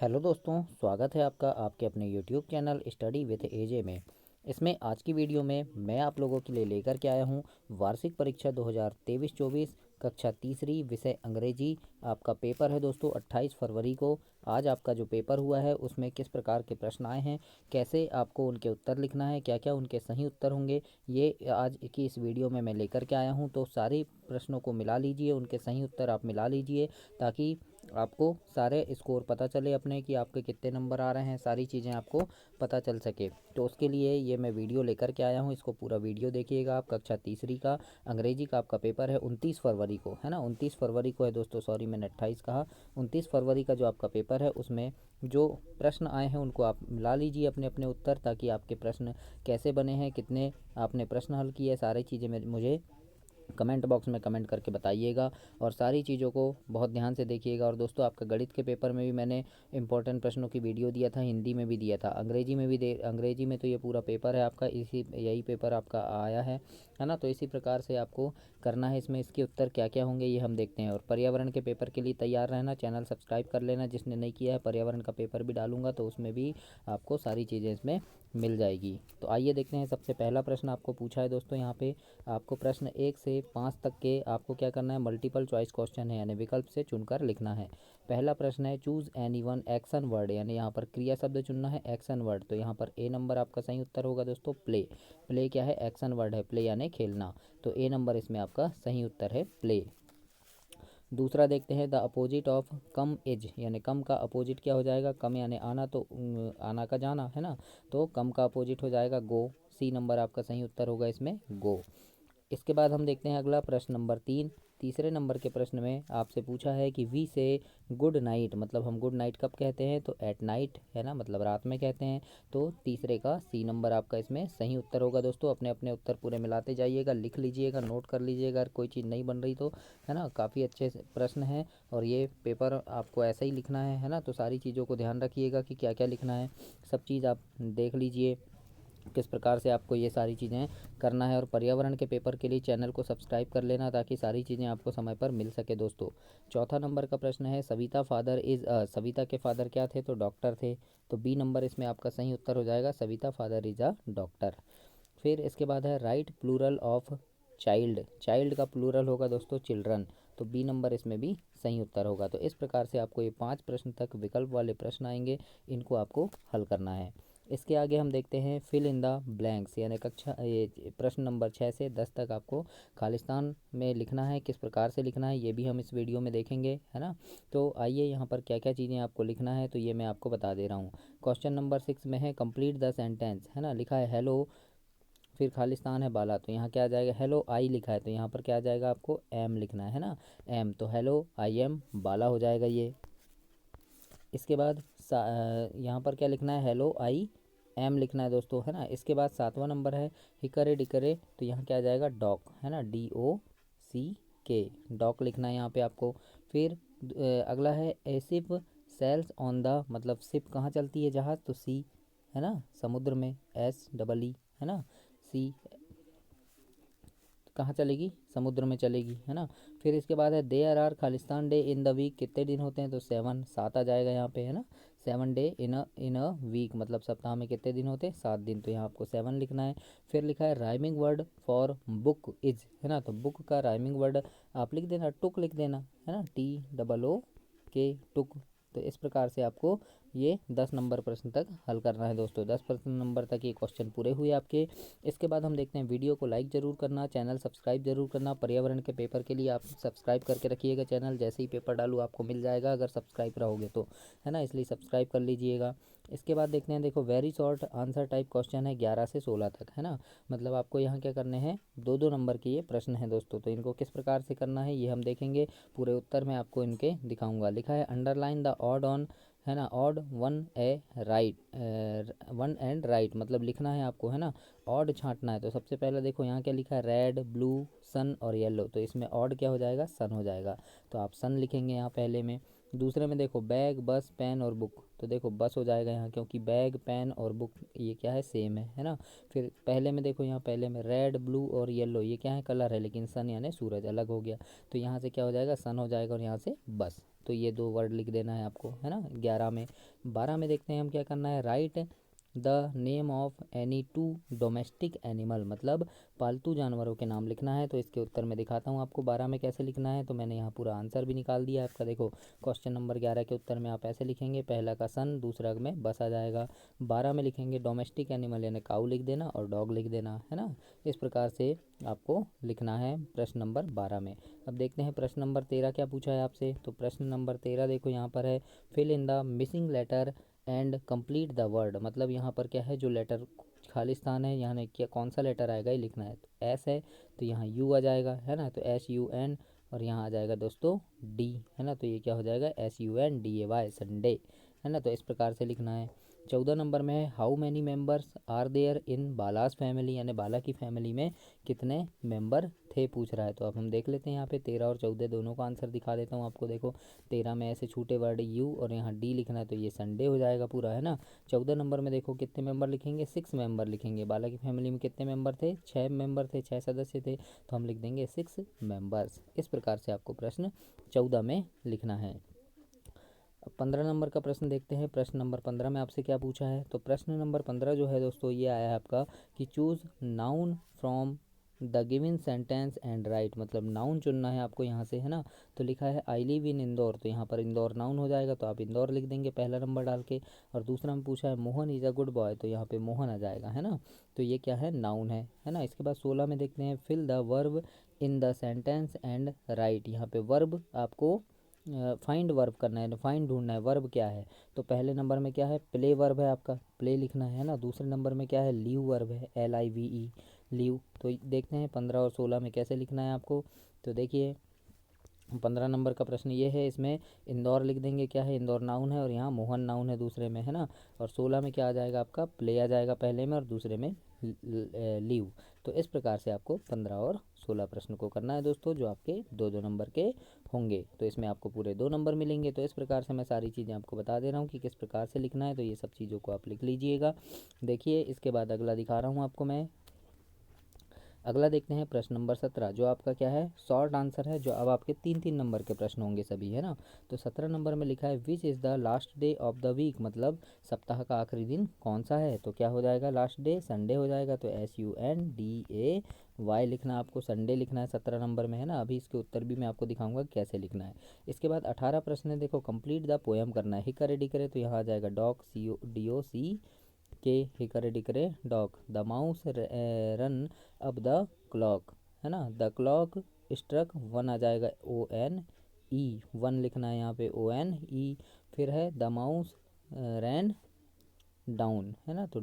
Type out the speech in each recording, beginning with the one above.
Hello दोस्तों, स्वागत है आपका आपके अपने यूट्यूब चैनल स्टडी विद एजे में। इसमें आज की वीडियो में मैं आप लोगों के लिए लेकर के आया हूं वार्षिक परीक्षा 2023-24 कक्षा तीसरी विषय अंग्रेजी। आपका पेपर है दोस्तों 28 फरवरी को। आज आपका जो पेपर हुआ है उसमें किस प्रकार के प्रश्न आए हैं, कैसे आपको उनके उत्तर लिखना है, क्या क्या उनके सही उत्तर होंगे, ये आज की इस वीडियो में मैं लेकर के आया हूं। तो सारे प्रश्नों को मिला लीजिए, उनके सही उत्तर आप मिला लीजिए ताकि आपको सारे स्कोर पता चले अपने कि आपके कितने नंबर आ रहे हैं, सारी चीज़ें आपको पता चल सके। तो उसके लिए ये मैं वीडियो लेकर के आया हूँ, इसको पूरा वीडियो देखिएगा। आप कक्षा तीसरी का अंग्रेजी का आपका पेपर है 29 फरवरी को, है ना। 29 फरवरी को है दोस्तों, सॉरी मैंने 28 कहा। 29 फरवरी का जो आपका पेपर है उसमें जो प्रश्न आए हैं उनको आप मिला लीजिए अपने अपने उत्तर, ताकि आपके प्रश्न कैसे बने हैं, कितने आपने प्रश्न हल किए, सारी चीज़ें मुझे कमेंट बॉक्स में कमेंट करके बताइएगा। और सारी चीज़ों को बहुत ध्यान से देखिएगा। और दोस्तों आपका गणित के पेपर में भी मैंने इंपॉर्टेंट प्रश्नों की वीडियो दिया था, हिंदी में भी दिया था, अंग्रेजी में भी अंग्रेजी में तो ये पूरा पेपर है आपका, यही पेपर आपका आया है ना। तो इसी प्रकार से आपको करना है। इसमें इसके उत्तर क्या क्या होंगे ये हम देखते हैं। और पर्यावरण के पेपर के लिए तैयार रहना, चैनल सब्सक्राइब कर लेना जिसने नहीं किया है। पर्यावरण का पेपर भी डालूंगा तो उसमें भी आपको सारी चीज़ें इसमें मिल जाएगी। तो आइए देखते हैं। सबसे पहला प्रश्न आपको पूछा है दोस्तों, यहाँ पे आपको प्रश्न 1 से 5 तक के आपको क्या करना है, मल्टीपल चॉइस क्वेश्चन है, यानी विकल्प से चुनकर लिखना है। पहला प्रश्न है choose any one action word, यानी यहाँ पर क्रिया शब्द चुनना है, एक्शन वर्ड। तो यहाँ पर ए नंबर आपका सही उत्तर होगा दोस्तों, प्ले। प्ले क्या है, एक्शन वर्ड है, प्ले यानी खेलना। तो ए नंबर इसमें आपका सही उत्तर है, प्ले। दूसरा देखते हैं, the opposite of come is, यानी कम का अपोजिट क्या हो जाएगा, कम यानी आना, तो आना का जाना है ना। तो कम का अपोजिट हो जाएगा गो। सी नंबर आपका सही उत्तर होगा इसमें, गो। इसके बाद हम देखते हैं अगला प्रश्न नंबर 3। तीसरे नंबर के प्रश्न में आपसे पूछा है कि वी से गुड नाइट, मतलब हम गुड नाइट कब कहते हैं, तो एट नाइट, है ना, मतलब रात में कहते हैं। तो तीसरे का सी नंबर आपका इसमें सही उत्तर होगा दोस्तों। अपने अपने उत्तर पूरे मिलाते जाइएगा, लिख लीजिएगा, नोट कर लीजिएगा अगर कोई चीज़ नहीं बन रही तो, है ना। काफ़ी अच्छे प्रश्न हैं और ये पेपर आपको ऐसा ही लिखना है ना। तो सारी चीज़ों को ध्यान रखिएगा कि क्या क्या लिखना है, सब चीज़ आप देख लीजिए किस प्रकार से आपको ये सारी चीज़ें करना है। और पर्यावरण के पेपर के लिए चैनल को सब्सक्राइब कर लेना ताकि सारी चीज़ें आपको समय पर मिल सके दोस्तों। चौथा नंबर का प्रश्न है सविता फादर इज़ सविता के फादर क्या थे, तो डॉक्टर थे। तो बी नंबर इसमें आपका सही उत्तर हो जाएगा, Savita father is a doctor. फिर इसके बाद है right plural of child, child का प्लूरल होगा दोस्तों चिल्ड्रन। तो बी नंबर इसमें भी सही उत्तर होगा। तो इस प्रकार से आपको ये 5 प्रश्न तक विकल्प वाले प्रश्न आएंगे, इनको आपको हल करना है। इसके आगे हम देखते हैं फिल इन द ब्लैंक्स, यानी कक्षा ये प्रश्न नंबर 6 से 10 तक आपको खालिस्तान में लिखना है। किस प्रकार से लिखना है ये भी हम इस वीडियो में देखेंगे, है ना। तो आइए यहाँ पर क्या क्या चीज़ें आपको लिखना है तो ये मैं आपको बता दे रहा हूँ। क्वेश्चन नंबर 6 में है कंप्लीट द सेंटेंस, है ना, लिखा है हेलो, फिर खालिस्तान है बाला, तो यहाँ क्या आ जाएगा, हेलो आई लिखा है तो यहाँ पर क्या आ जाएगा, आपको एम लिखना है ना, एम। तो हेलो आई एम बाला हो जाएगा ये। इसके बाद यहाँ पर क्या लिखना है, हेलो आई एम लिखना है दोस्तों, है ना। इसके बाद 7वां नंबर है हिकरे डिकरे, तो यहाँ क्या आ जाएगा, डॉक, है ना, DOCK, डॉक लिखना है यहाँ पे आपको। फिर अगला है a ship sails on the, मतलब शिप कहाँ चलती है, जहाज़, तो सी, है ना, समुद्र में, SEE, है ना, सी कहाँ चलेगी, समुद्र में चलेगी, है ना। फिर इसके बाद है there are Khalistan day in the week, कितने दिन होते हैं, तो 7, 7 आ जाएगा यहाँ पे, है ना। 7 डे इन अ वीक, मतलब सप्ताह में कितने दिन होते हैं, 7 दिन, तो यहाँ आपको 7 लिखना है। फिर लिखा है rhyming word for book is, है ना, तो बुक का राइमिंग वर्ड आप लिख देना, टुक लिख देना, है ना, TOOK, टुक। तो इस प्रकार से आपको ये 10 नंबर प्रश्न तक हल करना है दोस्तों। 10 प्रश्न नंबर तक ये क्वेश्चन पूरे हुए आपके। इसके बाद हम देखते हैं, वीडियो को लाइक ज़रूर करना, चैनल सब्सक्राइब जरूर करना। पर्यावरण के पेपर के लिए आप सब्सक्राइब करके रखिएगा चैनल, जैसे ही पेपर डालूँ आपको मिल जाएगा अगर सब्सक्राइब रहोगे तो, है ना, इसलिए सब्सक्राइब कर लीजिएगा। इसके बाद देखते हैं, देखो very short answer type question है 11 से 16 तक, है ना। मतलब आपको यहाँ क्या करने हैं, 2-2 नंबर के ये प्रश्न हैं दोस्तों। तो इनको किस प्रकार से करना है ये हम देखेंगे, पूरे उत्तर मैं आपको इनके दिखाऊंगा। लिखा है अंडरलाइन द ऑड ऑन, है ना, ऑड वन एंड राइट, मतलब लिखना है आपको, है ना, ऑड छांटना है। तो सबसे पहले देखो यहाँ क्या लिखा है, रेड ब्लू सन और येलो, तो इसमें ऑड क्या हो जाएगा, सन हो जाएगा, तो आप सन लिखेंगे यहाँ पहले में। दूसरे में देखो बैग बस पेन और बुक, तो देखो बस हो जाएगा यहाँ, क्योंकि बैग पेन और बुक ये क्या है, सेम है ना। फिर पहले में देखो, यहाँ पहले में रेड ब्लू और येलो ये क्या है, कलर है, लेकिन सन यानी सूरज अलग हो गया, तो यहाँ से क्या हो जाएगा, सन हो जाएगा और यहाँ से बस। तो ये 2 वर्ड लिख देना है आपको, है ना 11 में। 12 में देखते हैं हम क्या करना है, right the name of any two domestic animal, मतलब पालतू जानवरों के नाम लिखना है। तो इसके उत्तर मैं दिखाता हूँ आपको 12 में कैसे लिखना है। तो मैंने यहाँ पूरा आंसर भी निकाल दिया है आपका। देखो क्वेश्चन नंबर 11 के उत्तर में आप ऐसे लिखेंगे, पहला का सन, दूसरा में बस आ जाएगा। 12 में लिखेंगे डोमेस्टिक एनिमल यानी काऊ लिख देना और डॉग लिख देना, है ना। इस प्रकार से आपको लिखना है प्रश्न नंबर 12 में। अब देखते हैं प्रश्न नंबर 13 क्या पूछा है आपसे। तो प्रश्न नंबर 13 देखो यहाँ पर है, fill in the missing letter and complete the word, मतलब यहाँ पर क्या है, जो लेटर खाली स्थान है यहाँ क्या कौन सा लेटर आएगा ये लिखना है। तो एस है तो यहाँ यू आ जाएगा, है ना, तो SUN, और यहाँ आ जाएगा दोस्तों डी, है ना, तो ये क्या हो जाएगा SUNDAY, संडे, है ना। तो इस प्रकार से लिखना है। 14 नंबर में है, how many members are there in Bala's family, यानी बाला की फैमिली में कितने मेंबर थे पूछ रहा है। तो अब हम देख लेते हैं यहाँ पे 13 और 14 दोनों का आंसर दिखा देता हूँ आपको। देखो 13 में ऐसे छूटे वर्ड यू और यहाँ डी लिखना है, तो ये संडे हो जाएगा पूरा, है ना। 14 नंबर में देखो कितने मेंबर लिखेंगे, 6 मेंबर लिखेंगे। बाला की फैमिली में कितने मेंबर थे, 6 मेंबर थे, 6 सदस्य थे, तो हम लिख देंगे 6 मेंबर्स। इस प्रकार से आपको प्रश्न 14 में लिखना है। अब 15 नंबर का प्रश्न देखते हैं। प्रश्न नंबर 15 में आपसे क्या पूछा है। तो प्रश्न नंबर 15 जो है दोस्तों ये आया है आपका कि choose noun from the given sentence and right, मतलब नाउन चुनना है आपको यहाँ से, है ना। तो लिखा है आई लिव इन इंदौर, तो यहाँ पर इंदौर नाउन हो जाएगा, तो आप इंदौर लिख देंगे पहला नंबर डाल के। और दूसरा में पूछा है Mohan is a good boy, तो यहाँ पे मोहन आ जाएगा, है ना। तो ये क्या है, नाउन है ना। इसके बाद 16 में देखते हैं, fill the verb in the sentence and write, यहाँ पे वर्ब आपको फाइंड वर्ब करना है, फाइंड ढूंढना है वर्ब क्या है। तो पहले नंबर में क्या है, प्ले वर्ब है आपका, प्ले लिखना है ना। दूसरे नंबर में क्या है, लीव वर्ब है, LIVE, लीव। तो देखते हैं 15 और 16 में कैसे लिखना है आपको। तो देखिए 15 नंबर का प्रश्न ये है, इसमें इंदौर लिख देंगे, क्या है इंदौर नाउन है और यहाँ मोहन नाउन है दूसरे में, है ना। और 16 में क्या आ जाएगा आपका, प्ले आ जाएगा पहले में और दूसरे में लीव। तो इस प्रकार से आपको 15 और 16 प्रश्न को करना है दोस्तों, जो आपके 2-2 नंबर के होंगे। तो इसमें आपको पूरे 2 नंबर मिलेंगे। तो इस प्रकार से मैं सारी चीज़ें आपको बता दे रहा हूँ कि किस प्रकार से लिखना है, तो ये सब चीज़ों को आप लिख लीजिएगा। देखिए इसके बाद अगला दिखा रहा हूँ आपको मैं। अगला देखते हैं प्रश्न नंबर 17, जो आपका क्या है, शॉर्ट आंसर है, जो अब आपके 3-3 नंबर के प्रश्न होंगे सभी, है ना। तो 17 नंबर में लिखा है which is the last day of the week, मतलब सप्ताह का आखिरी दिन कौन सा है। तो क्या हो जाएगा, लास्ट डे संडे हो जाएगा, तो SUNDAY लिखना आपको, संडे लिखना है 17 नंबर में, है ना। अभी इसके उत्तर भी मैं आपको दिखाऊंगा कैसे लिखना है। इसके बाद 18 प्रश्न है, देखो कंप्लीट द पोएम करना है, हिकरे डिकरे, तो यहाँ आ जाएगा डॉग, CODOC के, हिकरे डिकरे डॉग, द माउस रन अब द क्लॉक, है ना, द क्लॉक स्ट्रक 1 आ जाएगा, ONE 1 लिखना है यहाँ पे, ONE। फिर है द माउस रैन डाउन, है ना, तो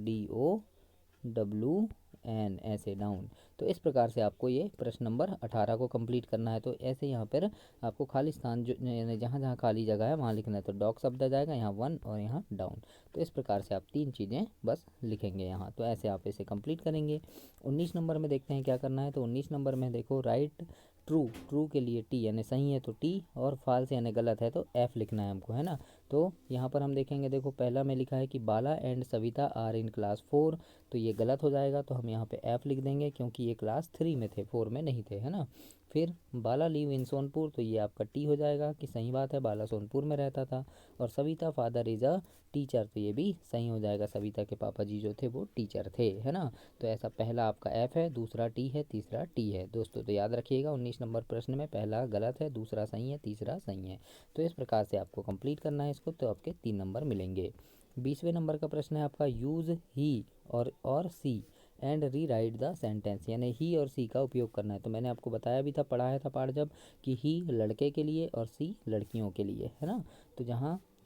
DOWN ऐसे डाउन। तो इस प्रकार से आपको ये प्रश्न नंबर 18 को कंप्लीट करना है। तो ऐसे यहाँ पर आपको खाली स्थान जो जहाँ जहाँ खाली जगह है वहाँ लिखना है। तो डॉग शब्द आ जाएगा यहाँ 1 और यहाँ डाउन। तो इस प्रकार से आप 3 चीज़ें बस लिखेंगे यहाँ। तो ऐसे आप इसे कंप्लीट करेंगे। 19 नंबर में देखते हैं क्या करना है। तो 19 नंबर में देखो राइट ट्रू, ट्रू के लिए T यानी सही है तो T, और फॉल्स यानी गलत है तो F लिखना है हमको, है ना। तो यहाँ पर हम देखेंगे, देखो पहला में लिखा है कि Bala and Savita are in class 4, तो ये गलत हो जाएगा, तो हम यहाँ पे F लिख देंगे क्योंकि ये क्लास 3 में थे, 4 में नहीं थे, है ना। फिर बाला लिव इन सोनपुर, तो ये आपका T हो जाएगा कि सही बात है, बाला सोनपुर में रहता था। और Savita father is a teacher, तो ये भी सही हो जाएगा, सविता के पापा जी जो थे वो टीचर थे, है ना। तो ऐसा पहला आपका F है, दूसरा T है, तीसरा T है दोस्तों। तो याद रखिएगा 19 नंबर प्रश्न में पहला गलत है, दूसरा सही है, तीसरा सही है। तो इस प्रकार से आपको कंप्लीट करना है इसको, तो आपके 3 नंबर मिलेंगे। 20वें नंबर का प्रश्न है आपका यूज़ ही और सी and re right the sentence, यानी ही और सी का उपयोग करना है। तो मैंने आपको बताया भी था, पढ़ाया था पाठ जब, कि ही लड़के के लिए और सी लड़कियों के लिए, है ना। तो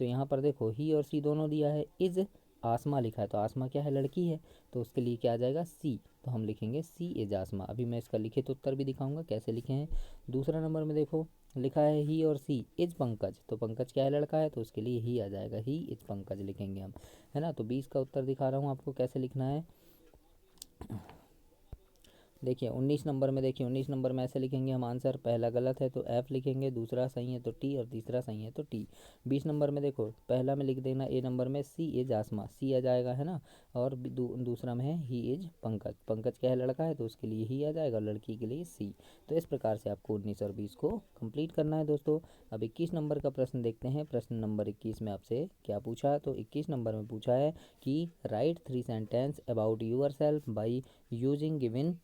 यहाँ पर देखो ही और सी दोनों दिया है। इज़ आसमा लिखा है, तो आसमा क्या है, लड़की है, तो उसके लिए क्या आ जाएगा, सी, तो हम लिखेंगे सी इज आसमा। अभी मैं इसका लिखित उत्तर भी दिखाऊंगा कैसे लिखे हैं। दूसरा नंबर में देखो लिखा है ही और सी इज पंकज, तो पंकज क्या है, लड़का है, तो उसके लिए ही आ जाएगा, ही इज पंकज लिखेंगे हम, है ना। तो 20 का उत्तर दिखा रहा हूँ आपको कैसे लिखना है। देखिए 19 नंबर में, देखिए 19 नंबर में ऐसे लिखेंगे हम आंसर, पहला गलत है तो एफ लिखेंगे, दूसरा सही है तो टी और तीसरा सही है तो टी। 20 नंबर में देखो पहला में लिख देना ए नंबर में सी इज आसमा, सी आ जाएगा है ना। और दूसरा में है ही इज पंकज, पंकज क्या है लड़का है तो उसके लिए ही आ जाएगा, लड़की के लिए सी। तो इस प्रकार से आपको 19 और 20 को कंप्लीट करना है दोस्तों। अब 21 नंबर का प्रश्न देखते हैं। प्रश्न नंबर 21 में आपसे क्या पूछा, तो 21 नंबर में पूछा है कि write 3 sentence about yourself by using given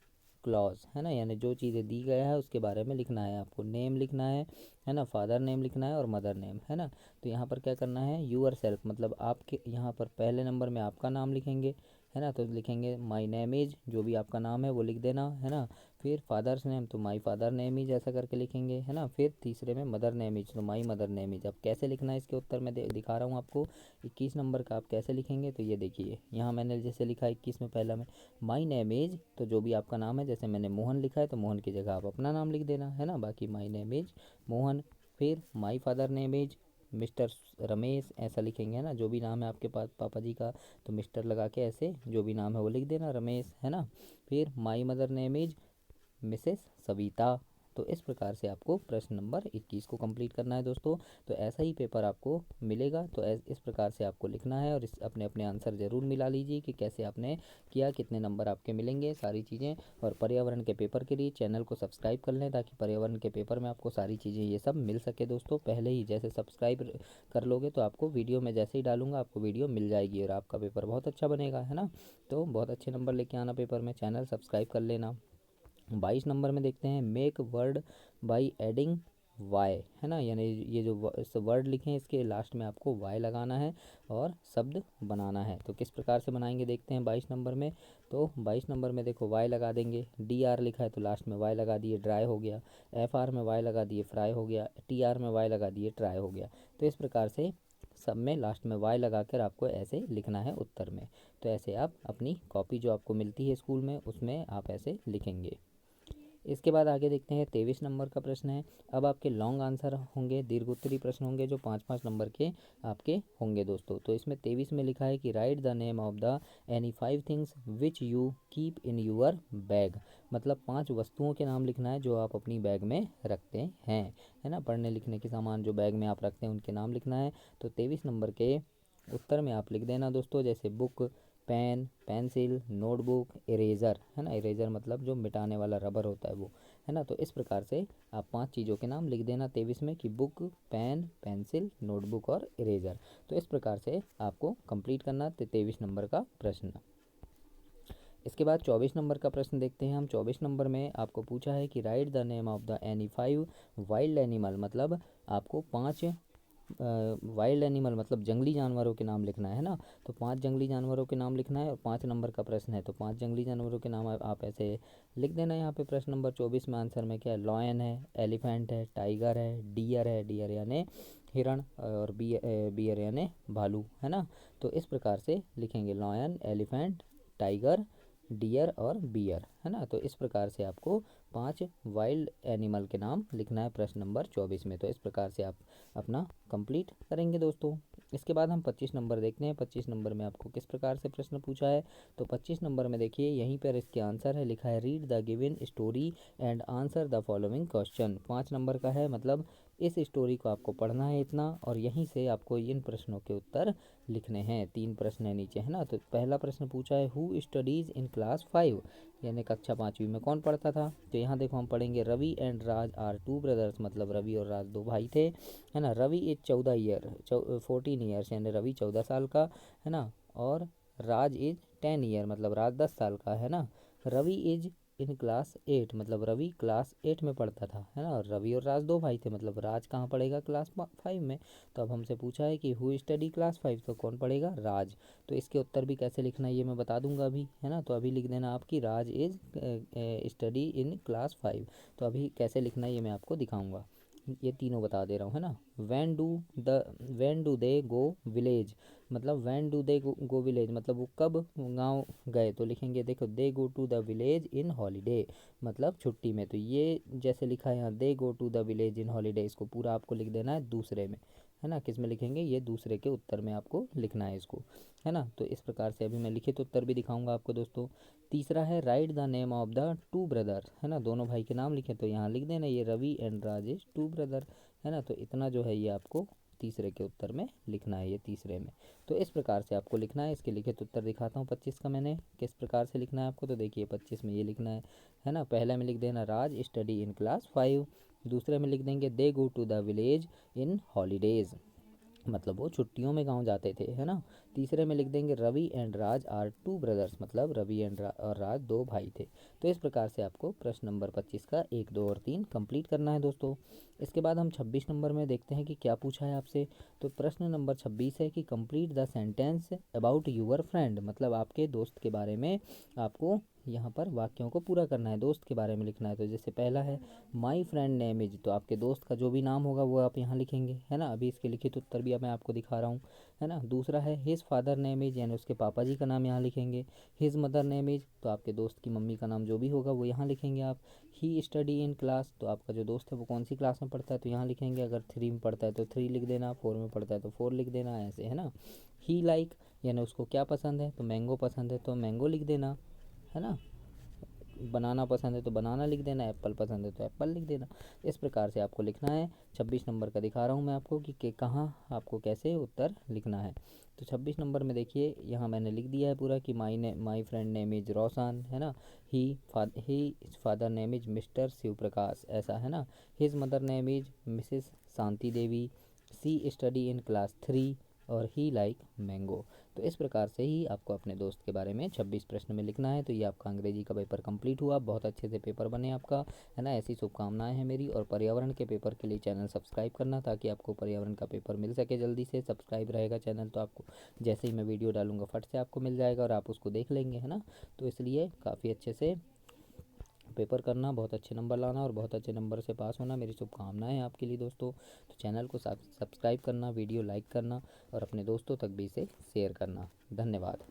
clause, है ना, यानी जो चीज़ें दी गया है उसके बारे में लिखना है आपको। नेम लिखना है ना, फादर नेम लिखना है और मदर नेम, है ना। तो यहाँ पर क्या करना है, यूअर सेल्फ मतलब आपके, यहाँ पर पहले नंबर में आपका नाम लिखेंगे, है ना। तो लिखेंगे माई नेम इज, जो भी आपका नाम है वो लिख देना, है ना। फिर फादर्स नेम तो माई फादर नेम इज ऐसा करके लिखेंगे, है ना। फिर तीसरे में मदर नेम इज तो माई मदर नेम इज। अब कैसे लिखना है इसके उत्तर में दिखा रहा हूँ आपको। 21 नंबर का आप कैसे लिखेंगे, तो ये देखिए यहाँ मैंने जैसे लिखा 21 में पहला में माई नेम इज, तो जो भी आपका नाम है, जैसे मैंने मोहन लिखा है तो मोहन की जगह आप अपना नाम लिख देना, है ना। बाकी माई नेम इज मोहन। फिर my father name is mister Ramesh ऐसा लिखेंगे, है ना। जो भी नाम है आपके पास पापा जी का तो मिस्टर लगा के ऐसे जो भी नाम है वो लिख देना रमेश, है ना। फिर my mother name is Mrs Savita. तो इस प्रकार से आपको प्रश्न नंबर 21 को कंप्लीट करना है दोस्तों। तो ऐसा ही पेपर आपको मिलेगा, तो इस प्रकार से आपको लिखना है और इस अपने अपने आंसर ज़रूर मिला लीजिए कि कैसे आपने किया, कितने नंबर आपके मिलेंगे, सारी चीज़ें। और पर्यावरण के पेपर के लिए चैनल को सब्सक्राइब कर लें ताकि पर्यावरण के पेपर में आपको सारी चीज़ें ये सब मिल सके दोस्तों। पहले ही जैसे सब्सक्राइब कर लोगे तो आपको वीडियो में जैसे ही डालूंगा आपको वीडियो मिल जाएगी और आपका पेपर बहुत अच्छा बनेगा, है ना। तो बहुत अच्छे नंबर लेके आना पेपर में, चैनल सब्सक्राइब कर लेना। 22 नंबर में देखते हैं make word by adding Y, है ना, यानी ये जो इस वर्ड लिखे हैं इसके लास्ट में आपको वाई लगाना है और शब्द बनाना है। तो किस प्रकार से बनाएंगे देखते हैं 22 नंबर में। तो 22 नंबर में देखो वाई लगा देंगे, डी आर लिखा है तो लास्ट में वाई लगा दिए, ड्राई हो गया। एफ आर में वाई लगा दिए, फ्राई हो गया। टी आर में वाई लगा दिए, ट्राई हो गया। तो इस प्रकार से सब में लास्ट में वाई लगा कर आपको ऐसे लिखना है उत्तर में। तो ऐसे आप अपनी कॉपी जो आपको मिलती है स्कूल में उसमें आप ऐसे लिखेंगे। इसके बाद आगे देखते हैं 23 नंबर का प्रश्न है। अब आपके लॉन्ग आंसर होंगे, दीर्घोत्तरी प्रश्न होंगे जो 5-5 नंबर के आपके होंगे दोस्तों। तो इसमें 23 में लिखा है कि write the name of the any 5 things which you keep in your bag, मतलब 5 वस्तुओं के नाम लिखना है जो आप अपनी बैग में रखते हैं, है ना। पढ़ने लिखने के सामान जो बैग में आप रखते हैं उनके नाम लिखना है। तो 23 नंबर के उत्तर में आप लिख देना दोस्तों, जैसे book, pen, pencil, notebook, eraser, है ना। इरेज़र मतलब जो मिटाने वाला रबर होता है वो, है ना। तो इस प्रकार से आप 5 चीज़ों के नाम लिख देना 23 में कि बुक, पेन, पेंसिल, नोटबुक और इरेज़र। तो इस प्रकार से आपको कंप्लीट करना 23 नंबर का प्रश्न। इसके बाद 24 नंबर का प्रश्न देखते हैं हम। 24 नंबर में आपको पूछा है कि write the name of the any 5 wild animal, मतलब आपको 5 वाइल्ड एनिमल मतलब जंगली जानवरों के नाम लिखना है ना। तो 5 जंगली जानवरों के नाम लिखना है और 5 नंबर का प्रश्न है तो 5 जंगली जानवरों के नाम आप ऐसे लिख देना। यहाँ पे प्रश्न नंबर 24 में आंसर में क्या है, लॉयन है, एलिफेंट है, टाइगर है, डियर यानी हिरण और बियर यानी भालू, है ना। तो इस प्रकार से लिखेंगे लॉयन, एलिफेंट, टाइगर, डियर और बियर, है ना। तो इस प्रकार से आपको 5 वाइल्ड एनिमल के नाम लिखना है प्रश्न नंबर 24 में। तो इस प्रकार से आप अपना कंप्लीट करेंगे दोस्तों। इसके बाद हम 25 नंबर देखते हैं। 25 नंबर में आपको किस प्रकार से प्रश्न पूछा है, तो 25 नंबर में देखिए यहीं पर इसके आंसर है, लिखा है read the given story and answer the following question. 5 number का है, मतलब इस स्टोरी को आपको पढ़ना है इतना और यहीं से आपको इन प्रश्नों के उत्तर लिखने हैं। 3 प्रश्न है नीचे, है ना। तो पहला प्रश्न पूछा है हु स्टडीज़ इन क्लास 5, यानी कक्षा 5वीं में कौन पढ़ता था। तो यहाँ देखो हम पढ़ेंगे Ravi and Raj are 2 brothers, मतलब रवि और राज 2 भाई थे, है ना। रवि इज 14 ईयर्स, यानी रवि 14 साल का, है ना। और राज इज 10 ईयर, मतलब राज 10 साल का, है ना। रवि इज इन क्लास 8, मतलब रवि क्लास 8 में पढ़ता था, है ना। और रवि और राज 2 भाई थे, मतलब राज कहाँ पढ़ेगा, क्लास 5 में। तो अब हमसे पूछा है कि हु स्टडी क्लास 5, तो कौन पढ़ेगा, राज। तो इसके उत्तर भी कैसे लिखना है ये मैं बता दूंगा अभी, है ना। तो अभी लिख देना आपकी राज इज स्टडी इन क्लास 5। तो अभी कैसे लिखना है ये मैं आपको दिखाऊंगा, ये तीनों बता दे रहा हूँ, है ना। When do they go village, मतलब when do they go village मतलब वो कब गांव गए। तो लिखेंगे देखो they go to the village in holiday, मतलब छुट्टी में। तो ये जैसे लिखा है यहाँ they go to the village in holiday, इसको पूरा आपको लिख देना है दूसरे में, है ना, किस में लिखेंगे, ये दूसरे के उत्तर में आपको लिखना है इसको, है ना। तो इस प्रकार से अभी मैं लिखित उत्तर भी दिखाऊंगा आपको दोस्तों। तीसरा है right the name of the two brother, है ना, दोनों भाई के नाम लिखे, तो यहाँ लिख देना ये Ravi and Rajesh two brother, है ना। तो इतना जो है ये आपको तीसरे के उत्तर में लिखना है, ये तीसरे में। तो इस प्रकार से आपको लिखना है। इसके लिखित उत्तर दिखाता हूँ 25 का मैंने किस प्रकार से लिखना है आपको। तो देखिए 25 में ये लिखना है ना। पहले में लिख देना राज स्टडी इन क्लास 5। दूसरे में लिख देंगे they go to the village in holidays, मतलब वो छुट्टियों में गाँव जाते थे, है ना। तीसरे में लिख देंगे Ravi and Raj are two brothers, मतलब रवि एंड और राज दो भाई थे। तो इस प्रकार से आपको प्रश्न नंबर 25 का 1, 2 और 3 कंप्लीट करना है दोस्तों। इसके बाद हम 26 नंबर में देखते हैं कि क्या पूछा है आपसे। तो प्रश्न नंबर 26 है कि complete the sentence about your friend, मतलब आपके दोस्त के बारे में आपको यहाँ पर वाक्यों को पूरा करना है, दोस्त के बारे में लिखना है। तो जैसे पहला है माई फ्रेंड नेम इज, तो आपके दोस्त का जो भी नाम होगा वो आप यहाँ लिखेंगे, है ना। अभी इसके लिखित उत्तर भी मैं आपको दिखा रहा हूँ, है ना। दूसरा है हिज फादर नेम इज, यानी उसके पापा जी का नाम यहाँ लिखेंगे। हिज मदर नेम इज, तो आपके दोस्त की मम्मी का नाम जो भी होगा वो यहाँ लिखेंगे आप। ही स्टडी इन क्लास, तो आपका जो दोस्त है वो कौन सी क्लास में पढ़ता है, तो यहाँ लिखेंगे। अगर 3 में पढ़ता है तो 3 लिख देना, 4 में पढ़ता है तो 4 लिख देना, ऐसे, है ना। ही लाइक, यानी उसको क्या पसंद है, तो मैंगो पसंद है तो मैंगो लिख देना, है ना। बनाना पसंद है तो बनाना लिख देना, एप्पल पसंद है तो एप्पल लिख देना। इस प्रकार से आपको लिखना है। 26 नंबर का दिखा रहा हूँ मैं आपको कि कहाँ आपको कैसे उत्तर लिखना है। तो 26 नंबर में देखिए यहाँ मैंने लिख दिया है पूरा कि my friend name is Roshan, है ना। He father name is mister Shiv Prakash, ऐसा, है ना। His mother name is missus Shanti Devi. She study in class 3 और ही लाइक मैंगो। तो इस प्रकार से ही आपको अपने दोस्त के बारे में 26 प्रश्न में लिखना है। तो ये आपका अंग्रेजी का पेपर कंप्लीट हुआ, बहुत अच्छे से पेपर बने आपका, है ना। ऐसी शुभकामनाएं हैं मेरी। और पर्यावरण के पेपर के लिए चैनल सब्सक्राइब करना, ताकि आपको पर्यावरण का पेपर मिल सके जल्दी से। सब्सक्राइब रहेगा चैनल तो आपको जैसे ही मैं वीडियो डालूंगा फट से आपको मिल जाएगा और आप उसको देख लेंगे, है ना। तो इसलिए काफ़ी अच्छे से पेपर करना, बहुत अच्छे नंबर लाना और बहुत अच्छे नंबर से पास होना, मेरी शुभकामनाएं हैं आपके लिए दोस्तों। तो चैनल को सब्सक्राइब करना, वीडियो लाइक करना और अपने दोस्तों तक भी इसे शेयर करना। धन्यवाद।